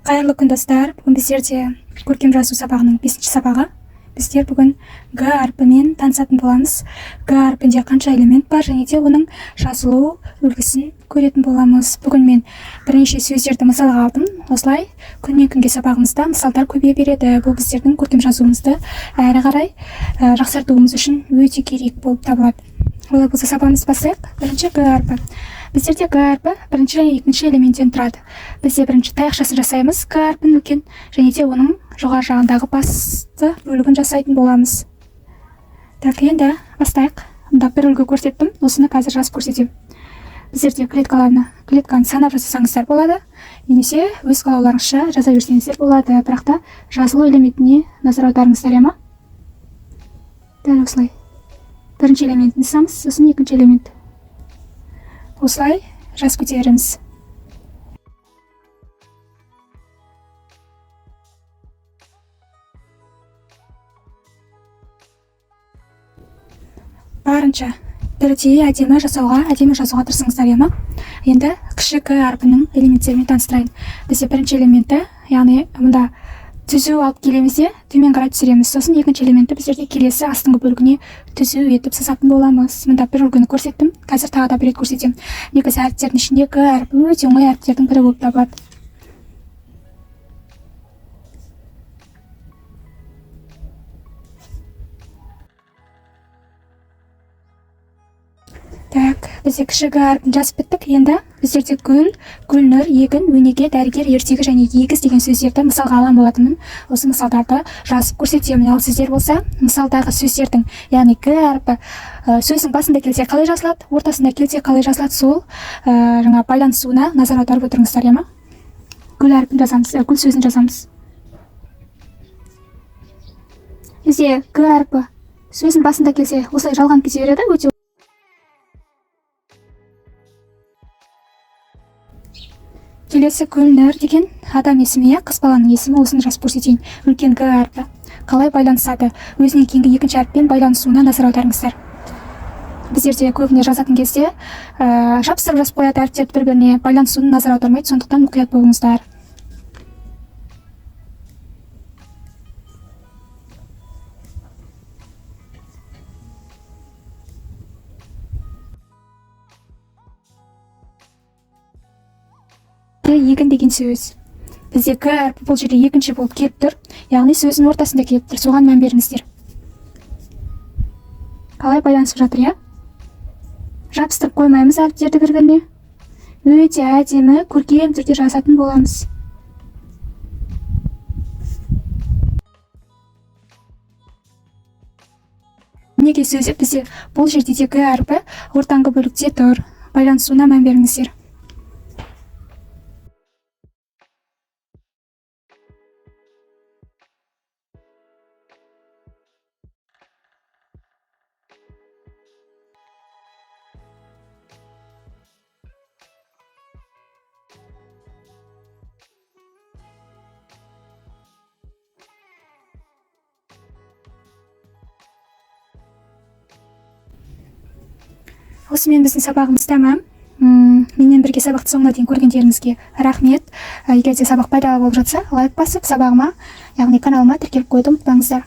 Қайырлы күн достар, бүгін біздерде көркем жазу сабағының 5-ші сабағы. Біздер бүгін Г әрпімен танысатын боламыз. Г әрпінде қанша элемент бар және де оның жазылу үлгісін көретін боламыз. Бүгін мен бірнеше сөздерді мысалға алдым. Осылай күннен күнге сабағымызда мысалдар көбейе береді. Бұл біздердің көркем жазуымызды әрі қарай жақсартуымыз үшін өте керек болып табылады. Олай болса сабағымызды бастайық. Бірінші Г әрпі. Біздерде Г әрпі бірінші және екінші элементтен тұрады. Бізде бірінші таяқшасын жасаймыз Г әрпін үлкен және де оның жоғары жағындағы басты бөлігін жасайтын боламыз. Так, енді бастайық. Мұнда бір үлгі көрсеттім, осыны қазір жазып көрсетемін. Біздерде клетканы санап жасасаңыздар болады, немесе өз қалауларыңызша жаза берсеңіздер болады, бірақ та жазылу элементіне назар аударыңыздар, ма? Дәл осылай. Бірінші элементін жасаймыз, сосын екінші элемент. Осылай жазып көтереміз. Барынша бірдей әдемі жазуға тырысыңыздар, ма? Енді кіші Г әрпінің элементтерімен таныстырайын. Бізде бірінші элементті, яғни мұнда түзу алып келеміз де төмен қарай түсіреміз. Сосын екінші элементті біздерде келесі астыңғы бөлігіне түзу етіп сызатын боламыз. Мұнда бір үлгіні көрсеттім, қазір тағы да бір рет көрсетемін. Негізі әріптердің ішінде Г әрпі өте оңай әріптердің бірі болып табылады. Так, бізде кіші Г әрпін жазып біттік. Енді біздерде гүл, гүлнұр, егін, өнеге, дәрігер, ертегі және егіз деген сөздерді мысалға алған болатынмын. Осы мысалдарды жазып көрсетемін. Ал сіздер болса, мысалдағы сөздердің, яғни Г әрпі сөздің басында келсе қалай жазылады, ортасында келсе қалай жазылады, сол жаңа байланысуына назар аударып отырыңыздар, ма? Гүл әрпін жазамыз, гүл сөзін жазамыз. Бізде Г әрпі сөздің басында келсе, осылай жалған кете береді, өте келесі гүлнұр деген адам есімі, қыз баланың есімі, осыны жазып көрсетейін. Үлкен Г әрпі қалай байланысады, өзінен кейінгі екінші әріппен байланысуына назар аударыңыздар. Біздерде көбіне жазатын кезде жапсырып жазып қояды әріптерді бір-біріне, байланысуына назар аудармайды, сондықтан мұқият болыңыздар. Егін деген сөз. Бізде Г әрпі бұл жерде екінші болып келіп тұр, яғни сөздің ортасында келіп тұр, соған мән беріңіздер. Қалай байланысып жатыр, жабыстырып қоймаймыз әріптерді бір-біріне. Өте әдемі, көркем түрде жазатын боламыз. Неге сөзі бізде бұл жерде де Г әрпі ортаңғы бөлікте тұр, байланысуына мән беріңіздер. Осымен біздің сабағымыз тәмам. Менен бірге сабақты соңына дейін көргендеріңізге рахмет. Егер де сабақ пайдалы болып жатса, лайк басып, сабағыма, яғни каналыма тіркеліп қойды ұмытпаңыздар.